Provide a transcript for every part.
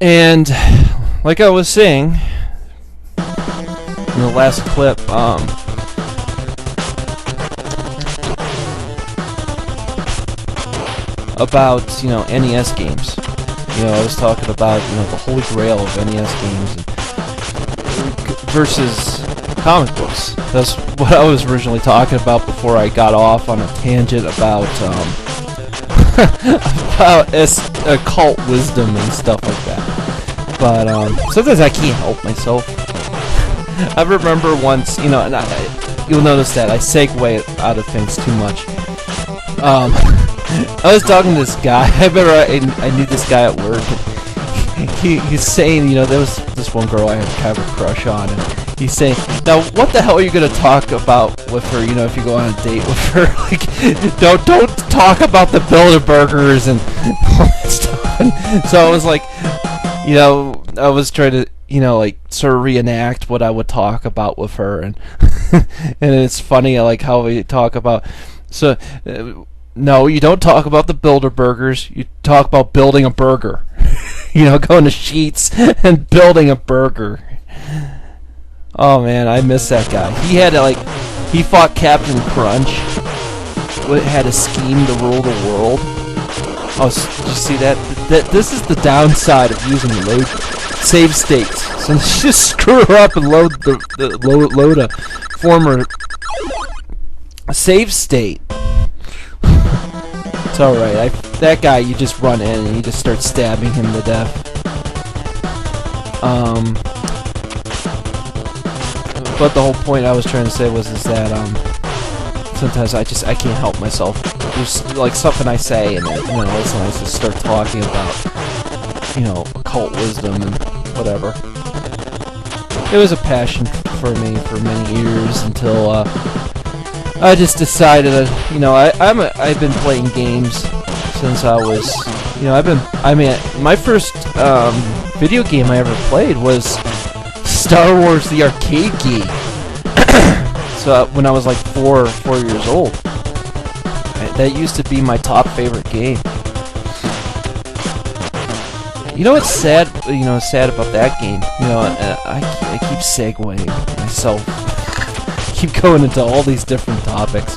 And like I was saying in the last clip, about, NES games. I was talking about, the holy grail of NES games versus comic books. That's what I was originally talking about before I got off on a tangent about about occult wisdom and stuff like that. But sometimes I can't help myself. I remember once, and you'll notice that I segue out of things too much. I was talking to this guy. I remember I knew this guy at work. And he's saying, there was this one girl I had kind of a crush on, and he's saying, now what the hell are you gonna talk about with her? If you go on a date with her, like, don't talk about the Bilderbergers and all that stuff. And so I was like, I was trying to, sort of reenact what I would talk about with her, and and it's funny, like how we talk about so. No, you don't talk about the Bilderbergers. You talk about building a burger. Going to Sheetz and building a burger. Oh man, I miss that guy. He had he fought Captain Crunch. Had a scheme to rule the world. Oh, did you see that? This is the downside of using load save states. So just screw her up and load a former save state. It's alright. That guy, you just run in and you just start stabbing him to death. But the whole point I was trying to say was that sometimes I can't help myself. There's like something I say and then I just start talking about occult wisdom and whatever. It was a passion for me for many years until I just decided that, I've been playing games since I was, my first video game I ever played was Star Wars the arcade game. So when I was like 4 years old, that used to be my top favorite game. What's sad? Sad about that game. I keep segueing myself. Keep going into all these different topics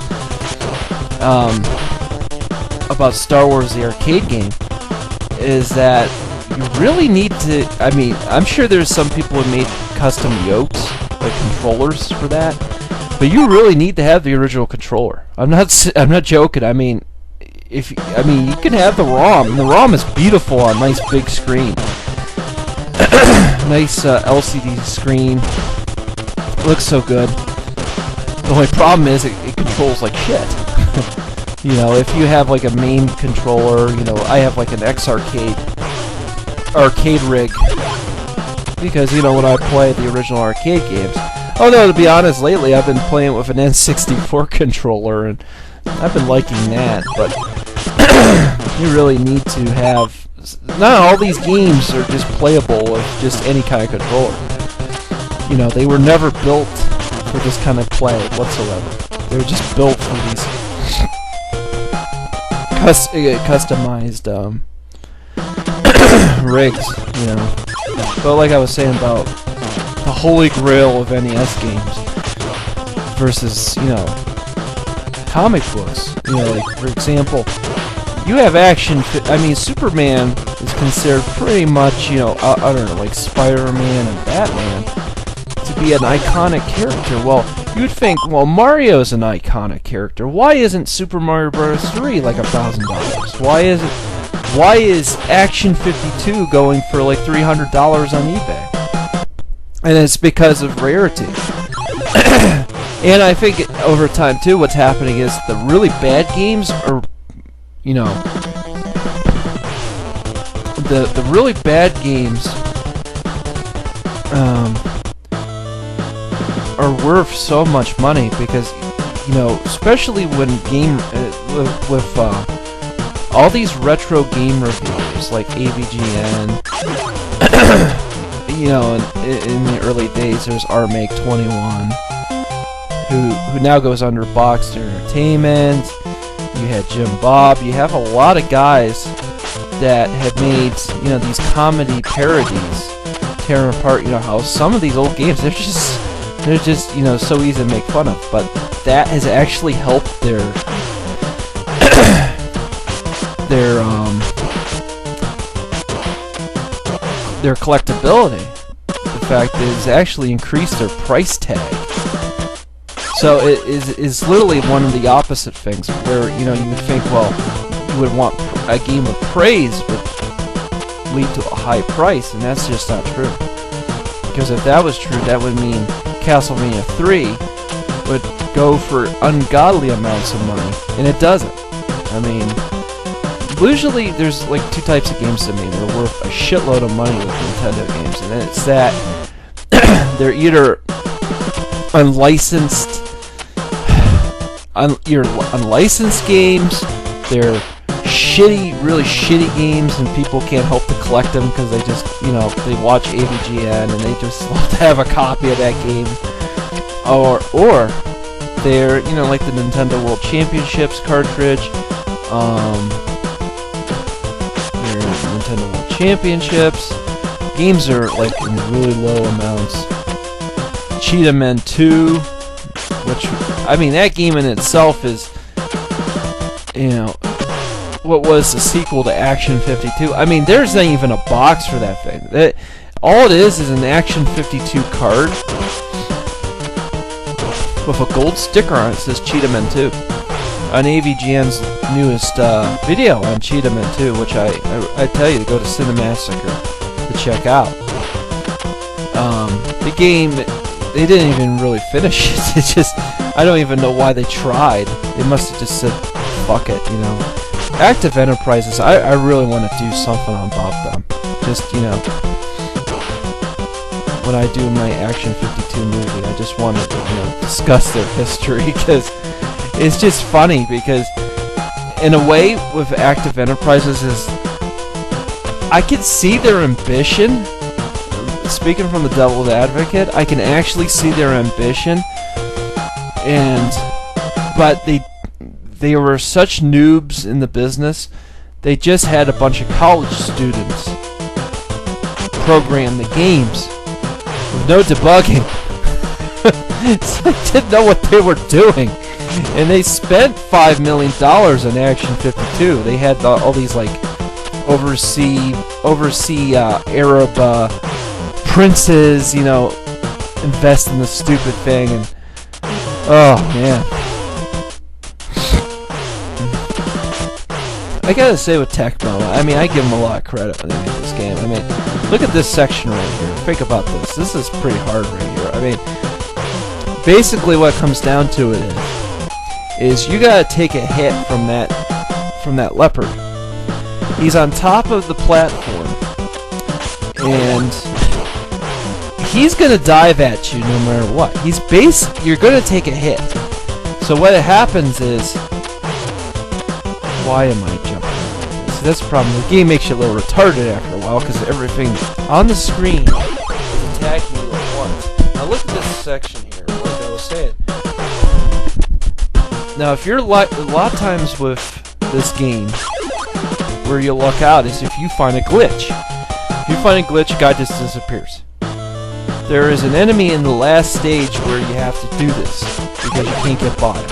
about Star Wars the arcade game is that you really need to, I'm sure there's some people who made custom yokes, like controllers for that, but you really need to have the original controller. I'm not joking. You can have the ROM, and the ROM is beautiful on a nice big screen. Nice LCD screen. Looks so good. The only problem is it controls like shit. If you have like a main controller, I have like an arcade rig because when I play the original arcade games. Although to be honest, lately I've been playing with an N64 controller and I've been liking that. But you really need to have. Not all these games are just playable with just any kind of controller. They were never built for this kind of play whatsoever. They were just built for these customized rigs, But like I was saying about the holy grail of NES games versus, comic books. Like for example, you have action. Superman is considered pretty much, I don't know, like Spider-Man and Batman, to be an iconic character. Well, you would think, well, Mario's an iconic character. Why isn't Super Mario Bros. 3 like $1,000? Why is Action 52 going for like $300 on eBay? And it's because of rarity. And I think over time too, what's happening is the really bad games are, the really bad games are worth so much money because, especially when with all these retro game reviewers like AVGN, in the early days there's RMake21, who now goes under Boxed Entertainment. You had Jim Bob. You have a lot of guys that have made, you know, these comedy parodies tearing apart, you know, how some of these old games, they're just, you know, so easy to make fun of, but that has actually helped their their collectability. The fact is, actually increased their price tag. So it is literally one of the opposite things, where, you know, you would think, well, you would want a game of praise would lead to a high price, and that's just not true. Because if that was true, that would mean Castlevania 3 would go for ungodly amounts of money, and it doesn't. I mean, usually there's like two types of games to me that are worth a shitload of money with Nintendo games, and it's that they're either unlicensed games, they're shitty, really shitty games, and people can't help to collect them because they just, you know, they watch AVGN and they just love to have a copy of that game. Or they're, you know, like the Nintendo World Championships cartridge, their Nintendo World Championships. Games are like in really low amounts. Cheetah Men 2, which, I mean, that game in itself is, you know, what was the sequel to Action 52. I mean, there's not even a box for that thing. All it is an Action 52 card with a gold sticker on it that says Cheetah Men 2. On AVGN's newest video on Cheetah Men 2, which I tell you to go to Cinemassacre to check out. The game, they didn't even really finish it. It's just, I don't even know why they tried. They must have just said, fuck it, you know. Active Enterprises, I really want to do something about them. Just, you know, when I do my Action 52 movie, I just want to, you know, discuss their history, because it's just funny, because in a way with Active Enterprises is, I can see their ambition. Speaking from the devil's advocate, I can actually see their ambition, but they were such noobs in the business, they just had a bunch of college students program the games with no debugging. So they didn't know what they were doing, and they spent $5 million on Action 52. They had all these like overseas Arab princes, you know, invest in this stupid thing, and oh man. I gotta say with Tecmo, I mean, I give them a lot of credit when they made this game. I mean, look at this section right here. Think about this. This is pretty hard right here. I mean, basically what it comes down to it is you gotta take a hit from that leopard. He's on top of the platform, and he's gonna dive at you no matter what. You're gonna take a hit. So what happens is, why am I jumping? See, that's the problem. The game makes you a little retarded after a while, because everything on the screen is attacking you at once. Now look at this section here, like I was saying. Now if you're a lot of times with this game, where you luck out is if you find a glitch. If you find a glitch, a guy just disappears. There is an enemy in the last stage where you have to do this, because you can't get by him.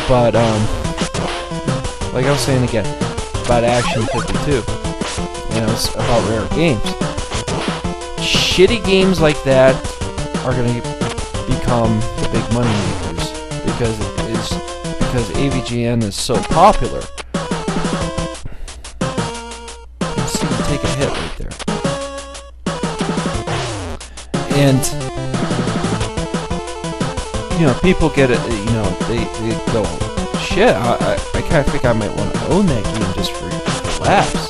But, like I was saying again, about Action 52, you know, it's about rare games. Shitty games like that are going to become the big money makers, because AVGN is so popular. You see, you take a hit right there. And, you know, people get it, you know, they go, shit, I kind of think I might want to own that game just for laughs.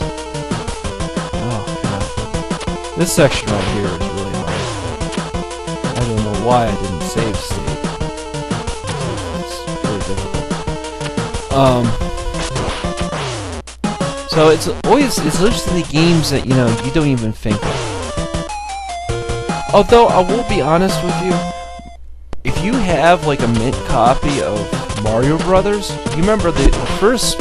Oh, God. This section right here is really hard. I don't know why I didn't save state. It's very difficult. So it's literally games that, you know, you don't even think of. Although, I will be honest with you, if you have like a mint copy of Mario Brothers, you remember the first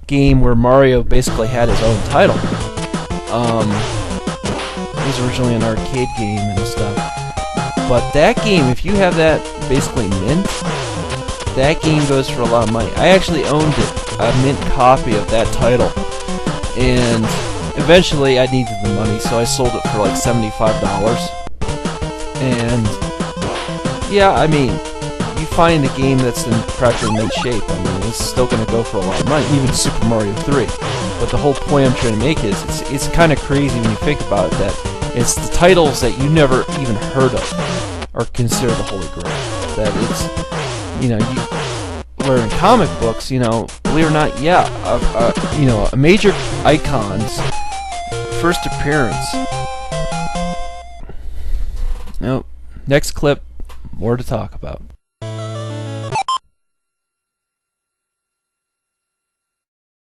game where Mario basically had his own title. It was originally an arcade game and stuff. But that game, if you have that basically mint, that game goes for a lot of money. I actually owned it, a mint copy of that title. And eventually I needed the money, so I sold it for like $75. And yeah, I mean, you find a game that's in practically mint shape, I mean, it's still going to go for a lot of money, even Super Mario 3. But the whole point I'm trying to make is, it's kind of crazy when you think about it, that it's the titles that you never even heard of are considered the Holy Grail. That it's, you know, where in comic books, you know, believe it or not, yeah, you know, a major icon's first appearance. Nope. Next clip, more to talk about.